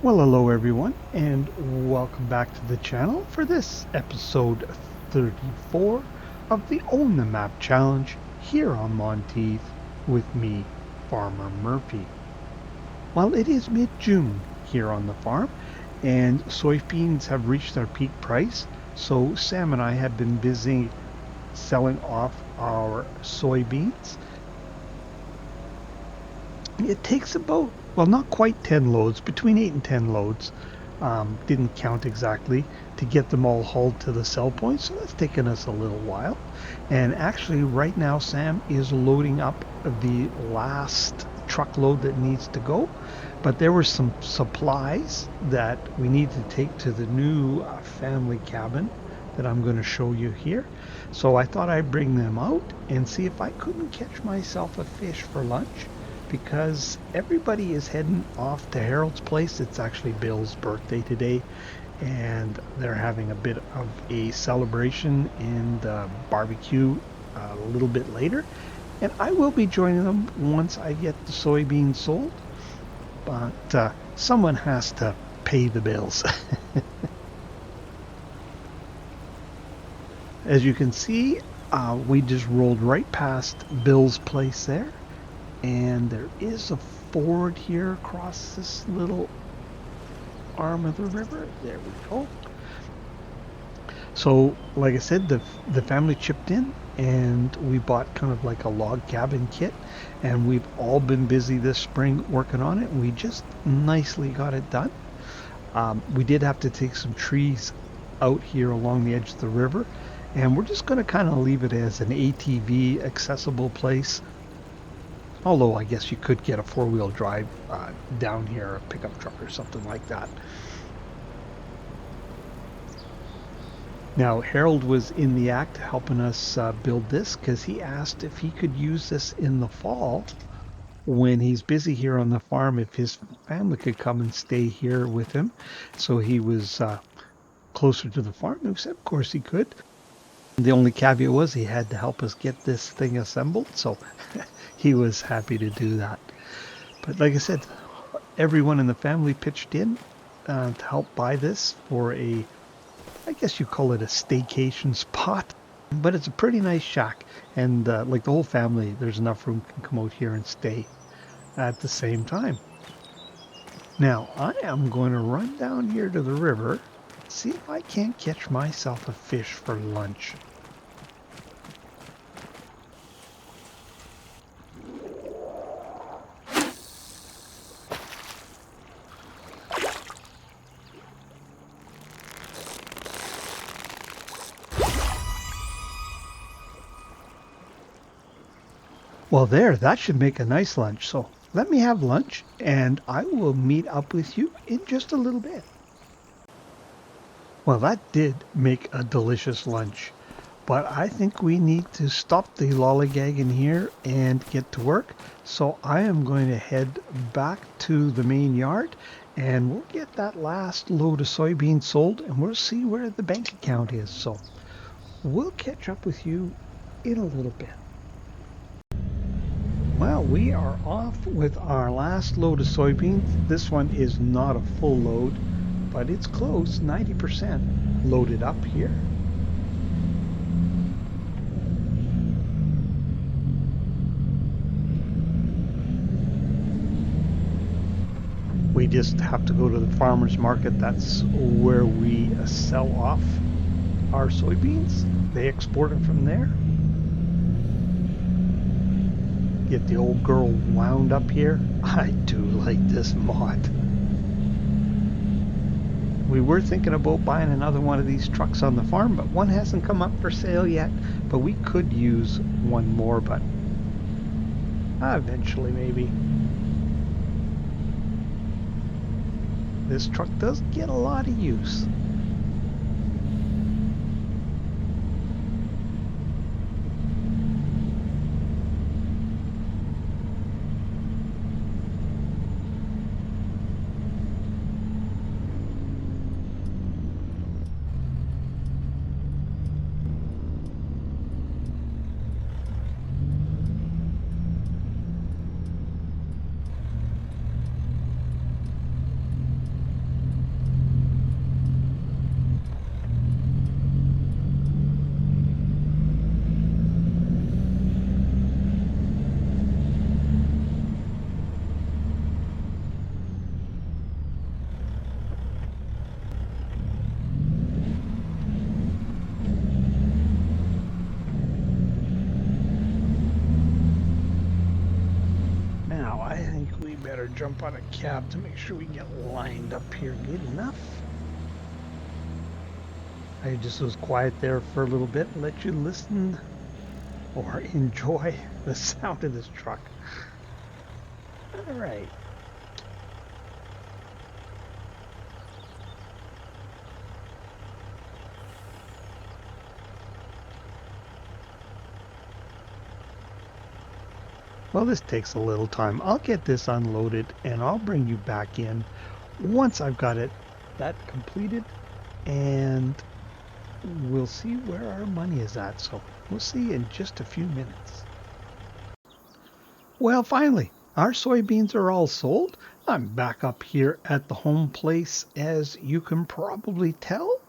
Well, hello everyone, and welcome back to the channel for this episode 34 of the Own the Map Challenge here on Monteith with me, Farmer Murphy. Well, it is mid-June here on the farm, and soybeans have reached their peak price, so Sam and I have been busy selling off our soybeans. It takes about, well, not quite 10 loads, between 8 and 10 loads. Didn't count exactly to get them all hauled to the sell point, so that's taken us a little while. And actually, right now, Sam is loading up the last truckload that needs to go. But there were some supplies that we need to take to the new family cabin that I'm going to show you here. So I thought I'd bring them out and see if I couldn't catch myself a fish for lunch, because everybody is heading off to Harold's place. It's actually Bill's birthday today, and they're having a bit of a celebration and barbecue a little bit later. And I will be joining them once I get the soybeans sold, but someone has to pay the bills. As you can see, we just rolled right past Bill's place there. And there is a ford here across this little arm of the river. There we go. So, like I said, the family chipped in, and we bought kind of like a log cabin kit, and we've all been busy this spring working on it. We just nicely got it done. We did have to take some trees out here along the edge of the river, and we're just going to kind of leave it as an ATV accessible place. Although I guess you could get a four-wheel drive down here, a pickup truck or something like that. Now, Harold was in the act helping us build this, because he asked if he could use this in the fall when he's busy here on the farm, if his family could come and stay here with him. So he was closer to the farm. And we said, of course he could. The only caveat was he had to help us get this thing assembled, so he was happy to do that. But like I said, everyone in the family pitched in to help buy this for I guess you call it a staycation spot, but it's a pretty nice shack. And like the whole family, there's enough room can come out here and stay at the same time. Now, I am going to run down here to the river, see if I can't catch myself a fish for lunch. Well, that should make a nice lunch. So let me have lunch, and I will meet up with you in just a little bit. Well, that did make a delicious lunch, but I think we need to stop the lollygagging here and get to work. So I am going to head back to the main yard, and we'll get that last load of soybeans sold, and we'll see where the bank account is. So we'll catch up with you in a little bit. Well, we are off with our last load of soybeans. This one is not a full load, but it's close, 90% loaded up here. We just have to go to the farmer's market. That's where we sell off our soybeans. They export it from there. Get the old girl wound up here. I do like this mod. We were thinking about buying another one of these trucks on the farm, but one hasn't come up for sale yet. But we could use one more, but eventually maybe. This truck does get a lot of use. jump on a cab to make sure we get lined up here good enough. I just was quiet there for a little bit and let you listen or enjoy the sound of this truck. All right. Well, this takes a little time. I'll get this unloaded and I'll bring you back in once I've got that completed, and we'll see where our money is at. So we'll see in just a few minutes. Well, finally, our soybeans are all sold. I'm back up here at the home place, as you can probably tell.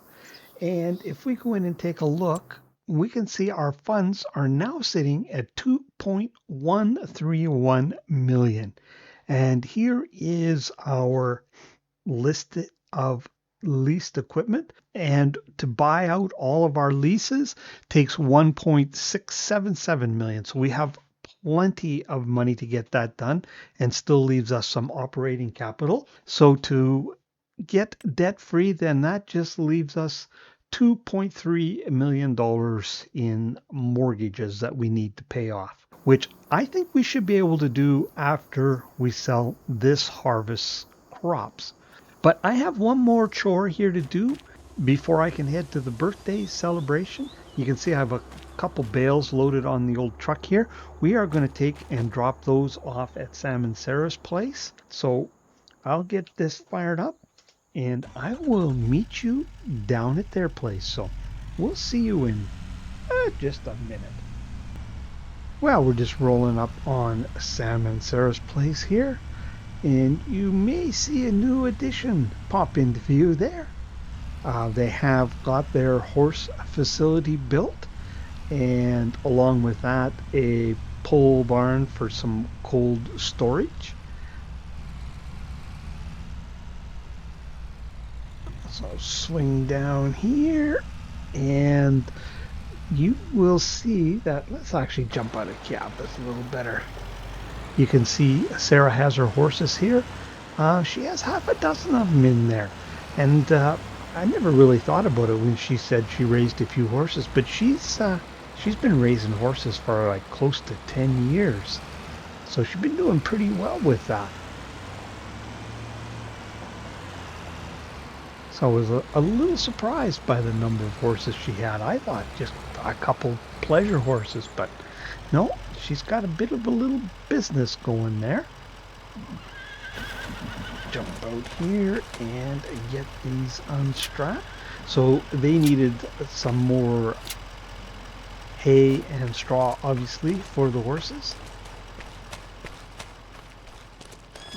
And if we go in and take a look, we can see our funds are now sitting at 2.131 million. And here is our list of leased equipment. And to buy out all of our leases takes 1.677 million. So we have plenty of money to get that done, and still leaves us some operating capital. So to get debt free, then that just leaves us $2.3 million in mortgages that we need to pay off, which I think we should be able to do after we sell this harvest crops. But I have one more chore here to do before I can head to the birthday celebration. You can see I have a couple bales loaded on the old truck here. We are going to take and drop those off at Sam and Sarah's place. So I'll get this fired up and I will meet you down at their place. So we'll see you in just a minute. Well, we're just rolling up on Sam and Sarah's place here, and you may see a new addition pop into view there. They have got their horse facility built, and along with that, a pole barn for some cold storage. So swing down here, and you will see that. Let's actually jump out of cab. That's a little better. You can see Sarah has her horses here. She has half a dozen of them in there, and I never really thought about it when she said she raised a few horses, but she's been raising horses for like close to 10 years, so she's been doing pretty well with that. So I was a little surprised by the number of horses she had. I thought just a couple pleasure horses, but no, she's got a bit of a little business going there. Jump out here and get these unstrapped. So they needed some more hay and straw, obviously, for the horses.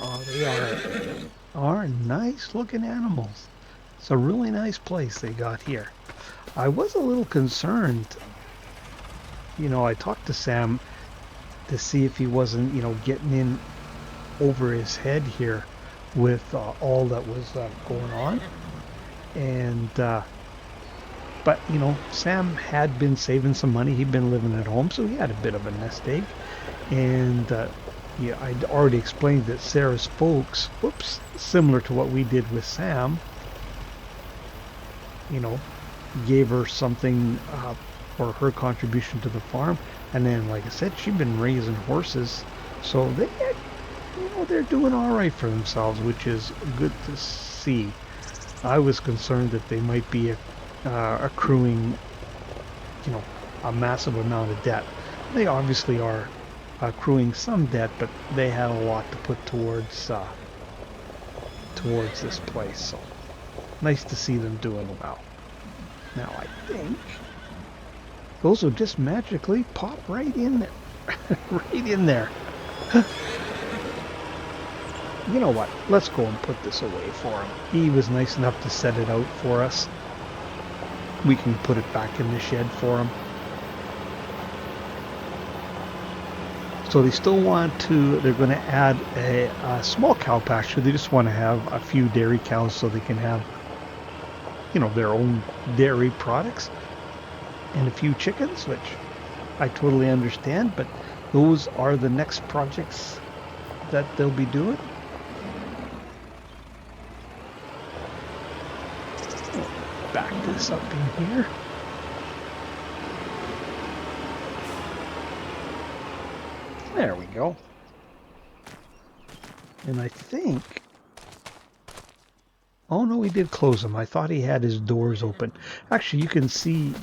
Oh, they are nice looking animals. It's a really nice place they got here. I was a little concerned. I talked to Sam to see if he wasn't, getting in over his head here with all that was going on. And, but, Sam had been saving some money. He'd been living at home, so he had a bit of a nest egg. And, I'd already explained that Sarah's folks, similar to what we did with Sam, gave her something for her contribution to the farm. And then, like I said, she'd been raising horses, so they're doing all right for themselves, which is good to see. I was concerned that they might be accruing, a massive amount of debt. They obviously are accruing some debt, but they had a lot to put towards this place. So nice to see them doing well. Now I think those will just magically pop right in there. Right in there. You know what? Let's go and put this away for him. He was nice enough to set it out for us. We can put it back in the shed for him. So they still they're going to add a small cow pasture. They just want to have a few dairy cows so they can have, their own dairy products, and a few chickens, which I totally understand, but those are the next projects that they'll be doing. back this up in here. There we go. And I think... Oh no, he did close them. I thought he had his doors open. Actually, you can see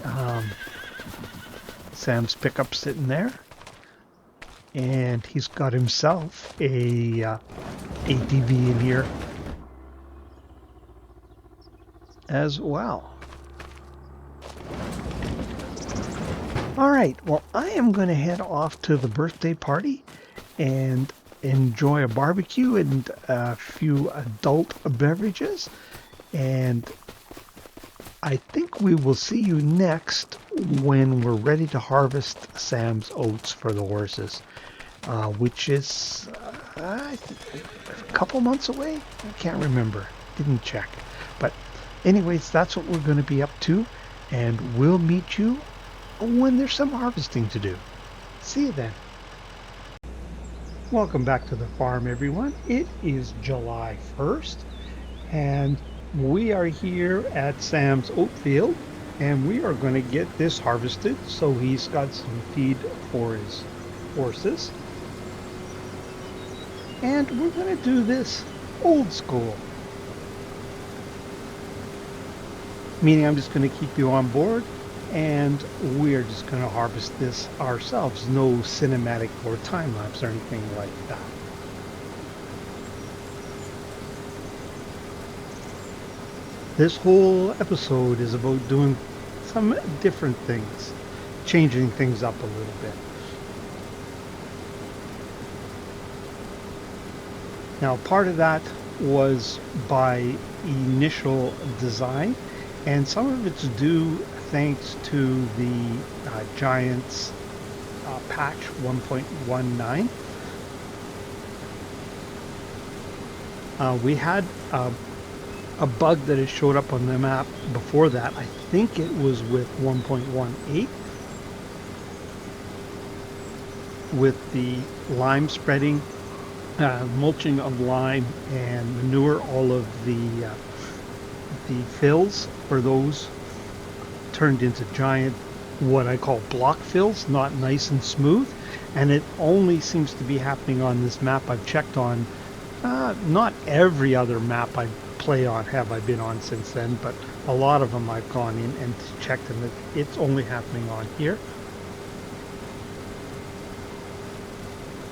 Sam's pickup sitting there. And he's got himself a ATV in here as well. All right, well, I am going to head off to the birthday party and enjoy a barbecue and a few adult beverages. And I think we will see you next when we're ready to harvest Sam's oats for the horses, which is a couple months away. I can't remember. Didn't check. But anyways, that's what we're going to be up to, and we'll meet you when there's some harvesting to do. See you then. Welcome back to the farm, everyone. It is July 1st, and we are here at Sam's oat field, and we are going to get this harvested so he's got some feed for his horses. And we're going to do this old school, meaning I'm just going to keep you on board, and we're just going to harvest this ourselves. No cinematic or time lapse or anything like that. This whole episode is about doing some different things, changing things up a little bit. Now, part of that was by initial design, and some of it's due thanks to the Giants patch 1.19. We had a bug that had showed up on the map before that. I think it was with 1.18 with the lime spreading, mulching of lime and manure. All of the fills for those turned into giant, what I call block fills, not nice and smooth, and it only seems to be happening on this map I've checked on. Not every other map I play on have I been on since then, but a lot of them I've gone in and checked, and it's only happening on here.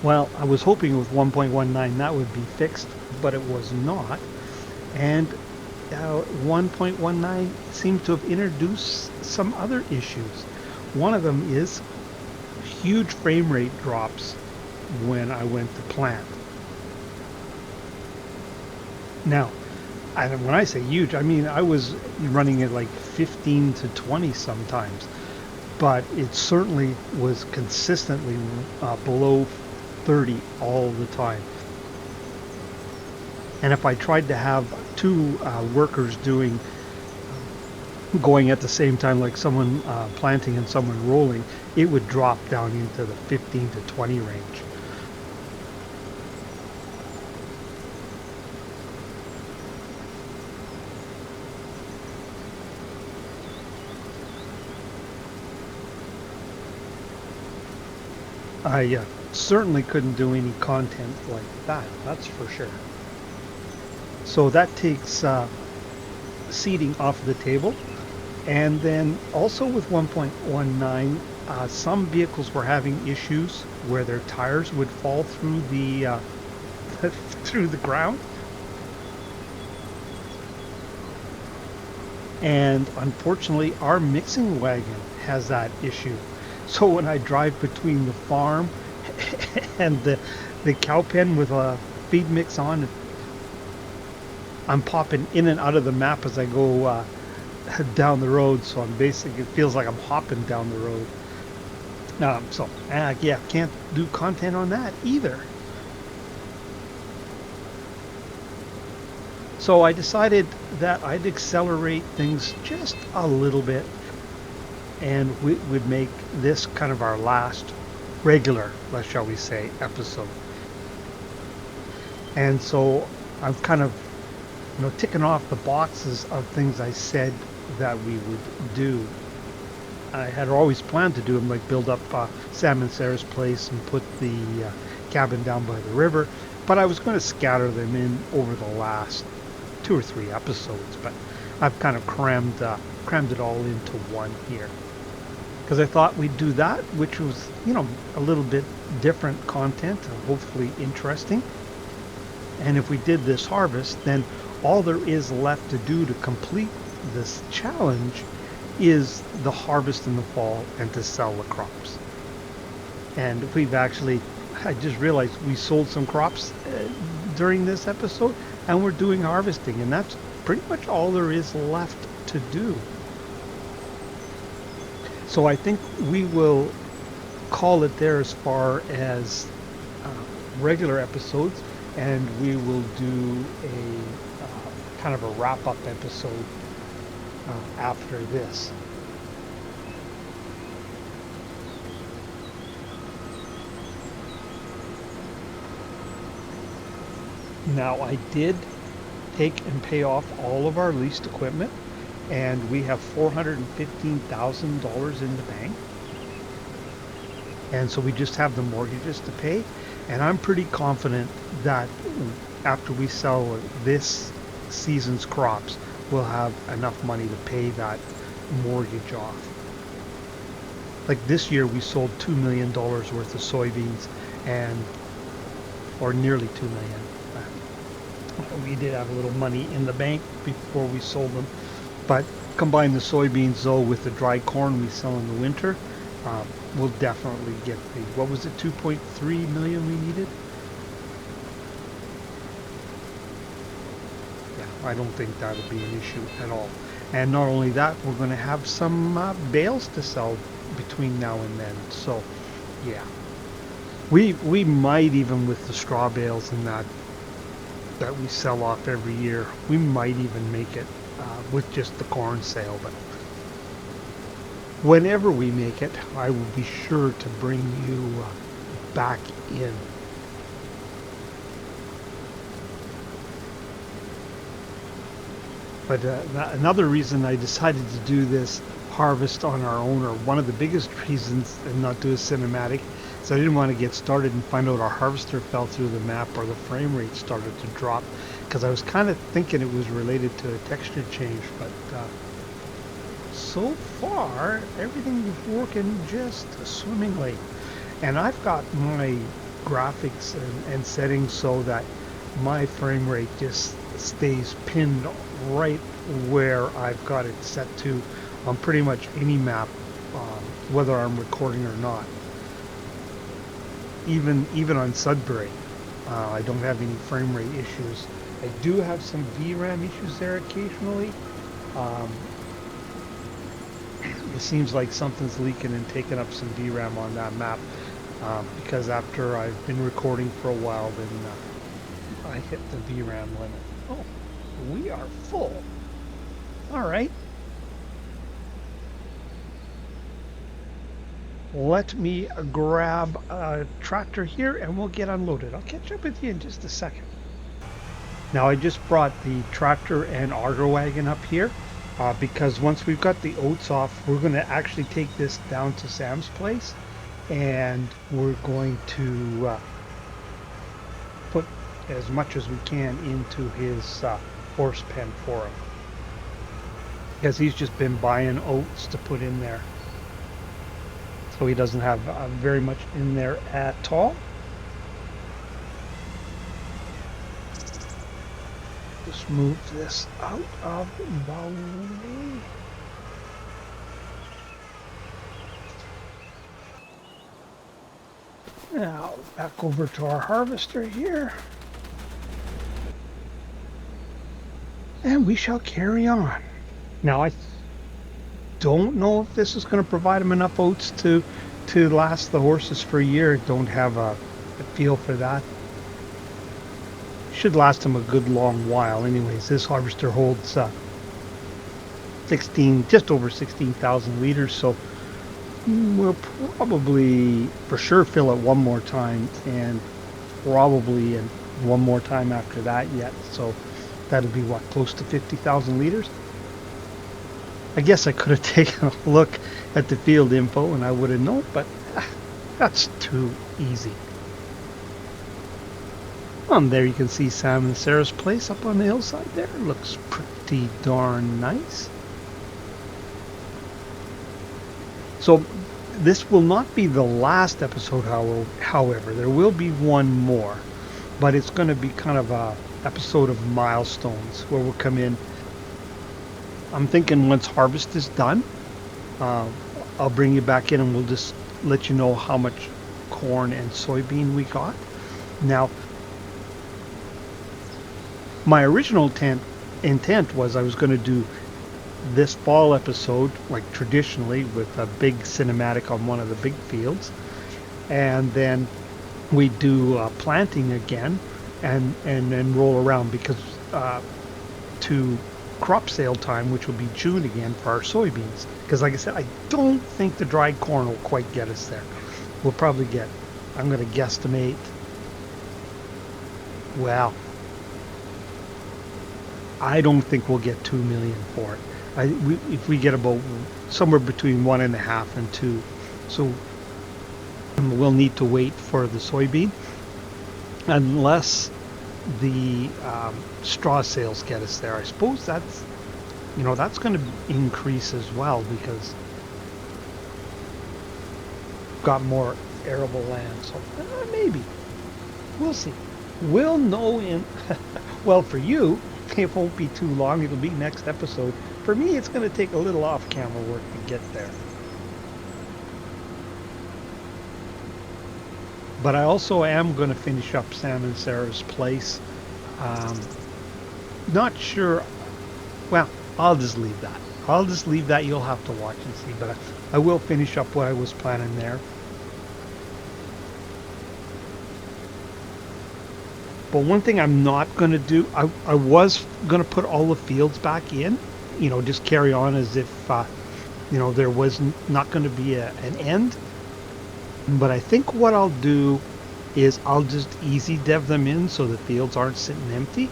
Well, I was hoping with 1.19 that would be fixed, but it was not. And 1.19 seemed to have introduced some other issues. One of them is huge frame rate drops when I went to plant. Now, when I say huge, I mean I was running at like 15 to 20 sometimes, but it certainly was consistently below 30 all the time. And if I tried to have two workers going at the same time, like someone planting and someone rolling, it would drop down into the 15 to 20 range. I certainly couldn't do any content like that, that's for sure. So that takes seating off the table. And then also with 1.19, some vehicles were having issues where their tires would fall through the through the ground. And unfortunately, our mixing wagon has that issue. So when I drive between the farm and the cow pen with a feed mix on, I'm popping in and out of the map as I go down the road. So I'm basically, it feels like I'm hopping down the road. Yeah, can't do content on that either. So I decided that I'd accelerate things just a little bit, and we would make this kind of our last regular, shall we say, episode. And so I'm kind of ticking off the boxes of things I said that we would do. I had always planned to do them, like build up Sam and Sarah's place and put the cabin down by the river, but I was going to scatter them in over the last 2 or 3 episodes. But I've kind of crammed it all into one here, because I thought we'd do that, which was, a little bit different content, hopefully interesting. And if we did this harvest, then all there is left to do to complete this challenge is the harvest in the fall and to sell the crops. And I just realized we sold some crops during this episode, and we're doing harvesting, and that's pretty much all there is left to do. So I think we will call it there as far as regular episodes, and we will do a kind of a wrap-up episode after this. Now, I did take and pay off all of our leased equipment, and we have $415,000 in the bank. And so we just have the mortgages to pay, and I'm pretty confident that after we sell this season's crops, we'll have enough money to pay that mortgage off. Like this year, we sold $2 million worth of soybeans, or nearly $2 million. We did have a little money in the bank before we sold them, but combine the soybeans though with the dry corn we sell in the winter, we'll definitely get the, what was it, 2.3 million we needed? I don't think that'll be an issue at all. And not only that, we're going to have some bales to sell between now and then. So, yeah, we might, even with the straw bales and that we sell off every year, we might even make it with just the corn sale. But whenever we make it, I will be sure to bring you back in. But another reason I decided to do this harvest on our own, or one of the biggest reasons, and not do a cinematic, is I didn't want to get started and find out our harvester fell through the map or the frame rate started to drop, because I was kind of thinking it was related to a texture change. But so far, everything is working just swimmingly. And I've got my graphics and settings so that my frame rate just stays pinned right where I've got it set to on pretty much any map, whether I'm recording or not. Even on Sudbury, I don't have any frame rate issues. I do have some VRAM issues there occasionally. It seems like something's leaking and taking up some VRAM on that map, because after I've been recording for a while, then I hit the VRAM limit. Oh, we are full. All right. Let me grab a tractor here and we'll get unloaded. I'll catch up with you in just a second. Now, I just brought the tractor and auger wagon up here because once we've got the oats off, we're going to actually take this down to Sam's place, and we're going to put as much as we can into his horse pen for him, because he's just been buying oats to put in there, so he doesn't have very much in there at all. Just move this out of the way. Now back over to our harvester here, and we shall carry on. Now, I don't know if this is going to provide him enough oats to last the horses for a year. Don't have a feel for that. Should last him a good long while. Anyways, this harvester holds just over 16,000 liters, so we'll probably for sure fill it one more time, and probably one more time after that yet. So that'll be what, close to 50,000 liters. I guess I could have taken a look at the field info and I would have known, but that's too easy. There you can see Sam and Sarah's place up on the hillside there. Looks pretty darn nice. So this will not be the last episode, however. There will be one more, but it's going to be kind of a episode of milestones where we'll come in. I'm thinking once harvest is done, I'll bring you back in and we'll just let you know how much corn and soybean we got. Now, my original intent was I was going to do this fall episode like traditionally with a big cinematic on one of the big fields, and then we do planting again and then roll around because to crop sale time, which will be June again for our soybeans, because like I said, I don't think the dried corn will quite get us there. We'll probably get, I'm going to guesstimate, well, I don't think we'll get 2 million for it. If we get about somewhere between 1.5 and 2, so we'll need to wait for the soybean unless the straw sales get us there. I suppose that's going to increase as well because we've got more arable land. So maybe we'll see. We'll know in well, for you it won't be too long. It'll be next episode. For me, it's going to take a little off-camera work to get there. But I also am going to finish up Sam and Sarah's place. Not sure. Well, I'll just leave that. You'll have to watch and see. But I will finish up what I was planning there. But one thing I'm not going to do, I was going to put all the fields back in, just carry on as if, there was not going to be an end. But I think what I'll do is I'll just easy dev them in so the fields aren't sitting empty.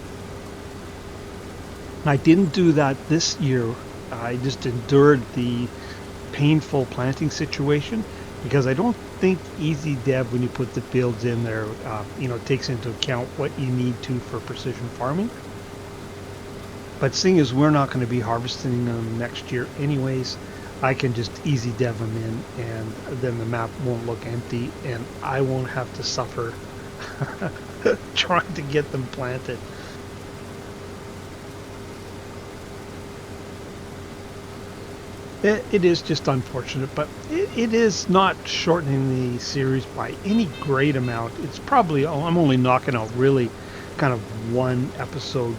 I didn't do that this year. I just endured the painful planting situation because I don't think easy dev, when you put the fields in there, takes into account what you need to for precision farming. But seeing as we're not going to be harvesting them next year anyways, I can just easy dev them in, and then the map won't look empty, and I won't have to suffer trying to get them planted. It is just unfortunate, but it is not shortening the series by any great amount. It's probably, I'm only knocking out really kind of one episode,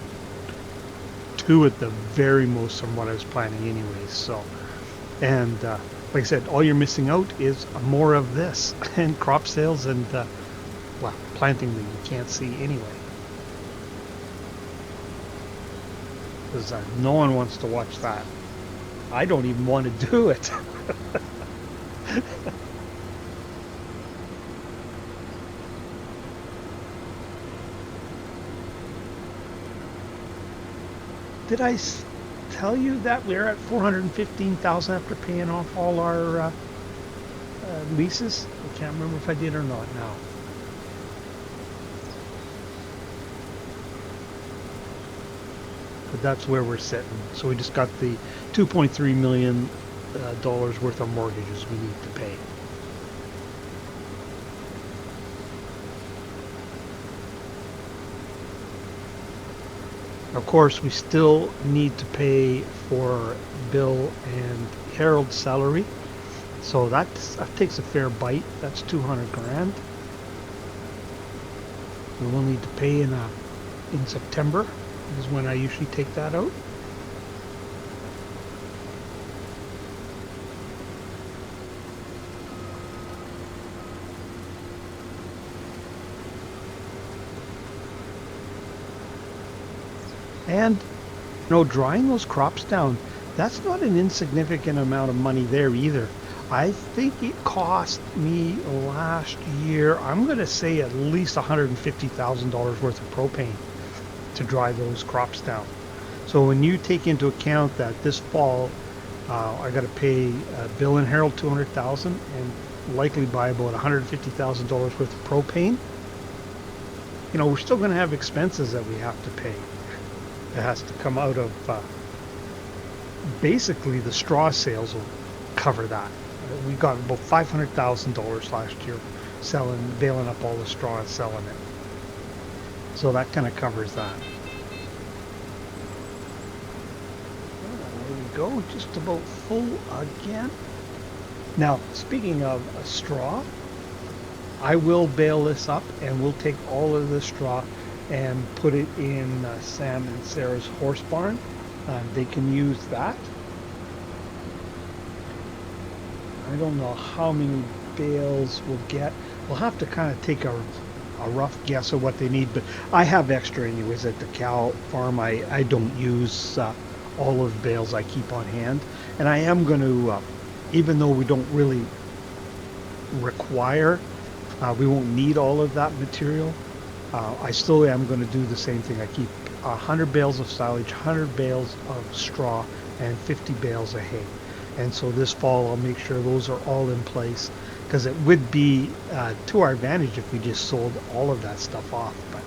2 at the very most from what I was planning anyways. So, and like I said, all you're missing out is more of this and crop sales and planting that you can't see anyway, because no one wants to watch that. I don't even want to do it. Did I tell you that we're at $415,000 after paying off all our leases? I can't remember if I did or not now. But that's where we're sitting. So we just got the $2.3 million worth of mortgages we need to pay. Of course, we still need to pay for Bill and Harold's salary. So that takes a fair bite. That's 200 grand. We will need to pay in September. Is when I usually take that out. And drying those crops down, that's not an insignificant amount of money there either. I think it cost me last year, I'm going to say at least $150,000 worth of propane to dry those crops down. So when you take into account that this fall I got to pay Bill and Harold $200,000 and likely buy about $150,000 worth of propane. You know, we're still going to have expenses that we have to pay. It has to come out of basically the straw sales will cover that. We got about $500,000 last year baling up all the straw and selling it. So that kind of covers that. There we go, just about full again. Now, speaking of straw, I will bale this up and we'll take all of the straw and put it in Sam and Sarah's horse barn. They can use that. I don't know how many bales we'll get. We'll have to kind of take a rough guess of what they need, but I have extra anyways at the cow farm. I don't use all of the bales I keep on hand, and I am going to, even though we don't really require, we won't need all of that material, I still am going to do the same thing. I keep 100 bales of silage, 100 bales of straw, and 50 bales of hay. And so this fall I'll make sure those are all in place, because it would be to our advantage if we just sold all of that stuff off, but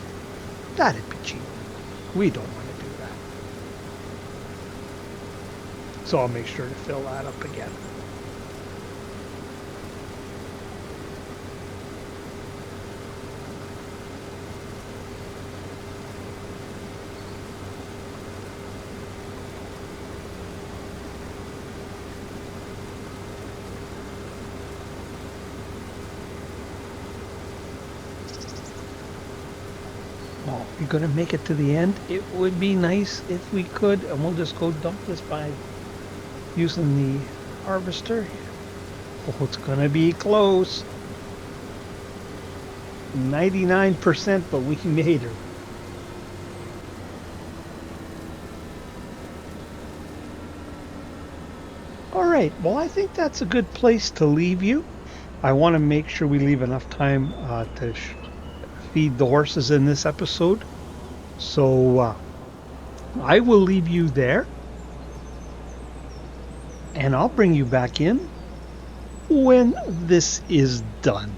that'd be cheap. We don't want to do that. So I'll make sure to fill that up again. Oh, you're gonna make it to the end? It would be nice if we could, and we'll just go dump this by using the harvester. Oh, it's gonna be close. 99%, but we made her. All right, well, I think that's a good place to leave you. I want to make sure we leave enough time to feed the horses in this episode. So I will leave you there, and I'll bring you back in when this is done.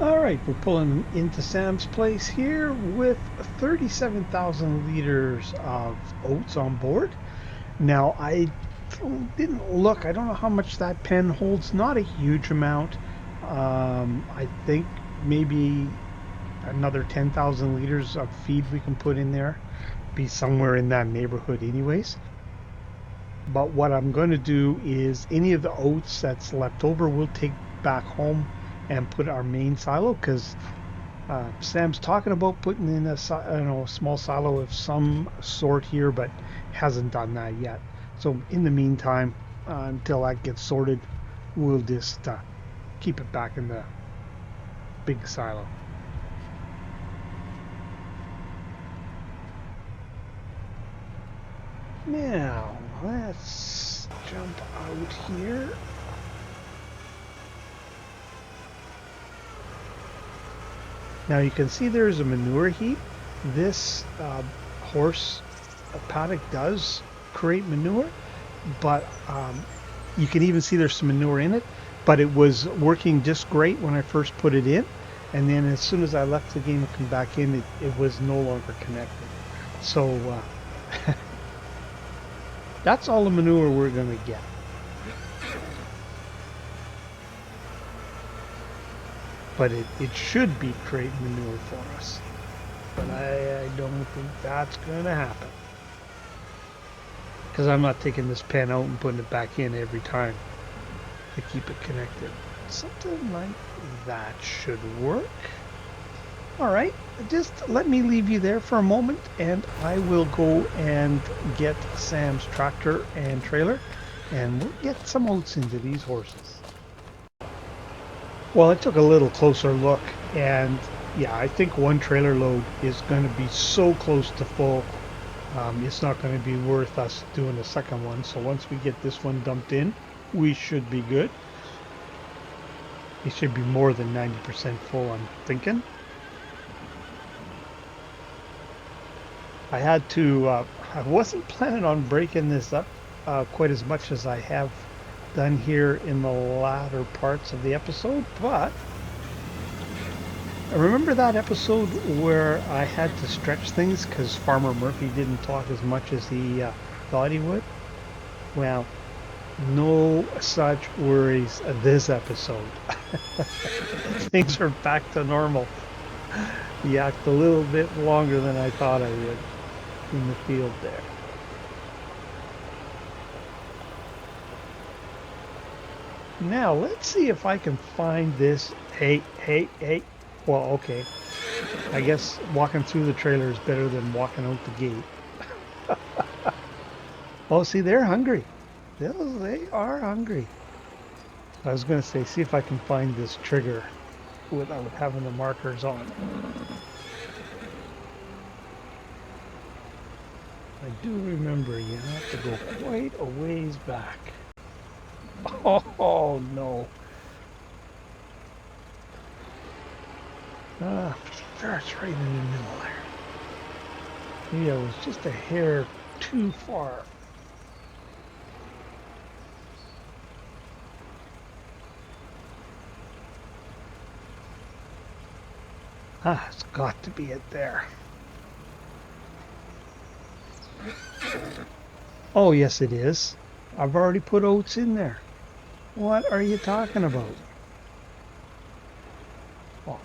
All right, we're pulling into Sam's place here with 37,000 liters of oats on board. Now, I didn't look. I don't know how much that pen holds. Not a huge amount. I think maybe another 10,000 liters of feed we can put in there. Be somewhere in that neighborhood anyways. But what I'm going to do is any of the oats that's left over we'll take back home and put our main silo, because Sam's talking about putting in a small silo of some sort here, but hasn't done that yet. So in the meantime, until that gets sorted, we'll just keep it back in the big silo. Now, let's jump out here. Now you can see there's a manure heap. This horse paddock does create manure, but you can even see there's some manure in it, but it was working just great when I first put it in, and then as soon as I left the game and come back in, it was no longer connected. So that's all the manure we're going to get. But it should be creating manure for us. But I don't think that's going to happen, because I'm not taking this pen out and putting it back in every time to keep it connected. Something like that should work. Alright, just let me leave you there for a moment, and I will go and get Sam's tractor and trailer, and we'll get some oats into these horses. Well, I took a little closer look, and yeah, I think one trailer load is going to be so close to full, it's not going to be worth us doing a second one. So once we get this one dumped in, we should be good. It should be more than 90% full, I'm thinking. I had to, I wasn't planning on breaking this up quite as much as I have done here in the latter parts of the episode, but remember that episode where I had to stretch things because Farmer Murphy didn't talk as much as he thought he would? Well, no such worries this episode. Things are back to normal. He acted a little bit longer than I thought I would in the field there. Now, let's see if I can find this. Hey, hey, hey. Well, okay. I guess walking through the trailer is better than walking out the gate. Oh, see, they're hungry. They are hungry. I was going to say, see if I can find this trigger without having the markers on. I do remember you have to go quite a ways back. Oh, no. Ah, that's right in the middle there. Maybe I was just a hair too far. Ah, it's got to be it there. Oh, yes, it is. I've already put oats in there. What are you talking about? Oh.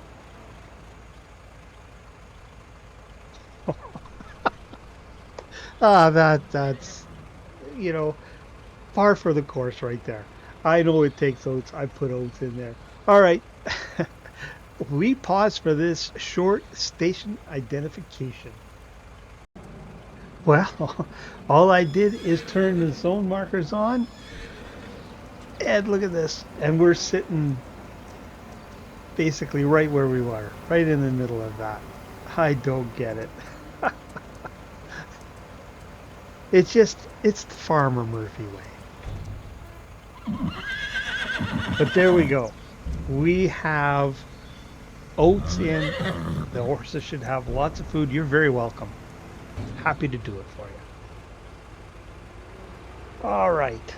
That's, you know, par for the course right there. I know it takes oats. I put oats in there. All right. We pause for this short station identification. Well, all I did is turn the zone markers on, and look at this. And we're sitting basically right where we were, right in the middle of that. I don't get it. It's the Farmer Murphy way. But there we go. We have oats in. The horses should have lots of food. You're very welcome. Happy to do it for you. All right.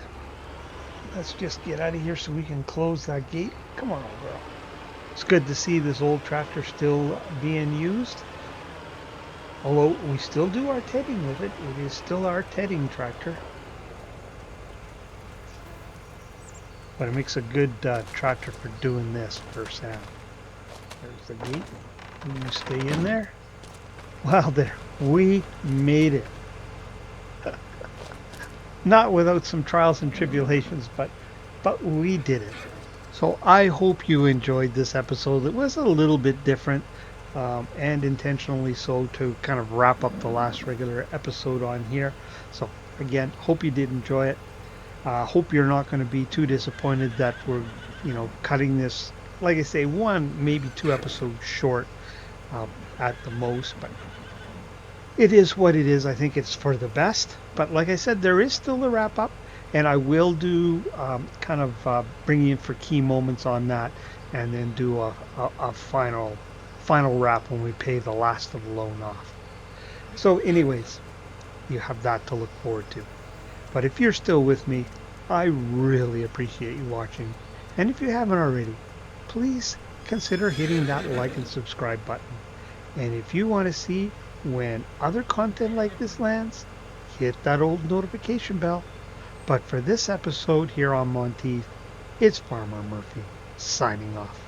Let's just get out of here so we can close that gate. Come on, old girl. It's good to see this old tractor still being used. Although we still do our tedding with it. It is still our tedding tractor. But it makes a good tractor for doing this for Sam. There's the gate. You stay in there. Well, there. We made it. Not without some trials and tribulations, but we did it. So I hope you enjoyed this episode. It was a little bit different, and intentionally so, to kind of wrap up the last regular episode on here. So again, hope you did enjoy it. Hope you're not going to be too disappointed that we're, cutting this, like I say, one, maybe two episodes short at the most, but it is what it is. I think it's for the best. But like I said, there is still a wrap up, and I will do kind of bring you in for key moments on that, and then do a final wrap when we pay the last of the loan off. So anyways, you have that to look forward to. But if you're still with me, I really appreciate you watching. And if you haven't already, please consider hitting that like and subscribe button. And if you want to see when other content like this lands, hit that old notification bell. But for this episode here on Monteith, it's Farmer Murphy signing off.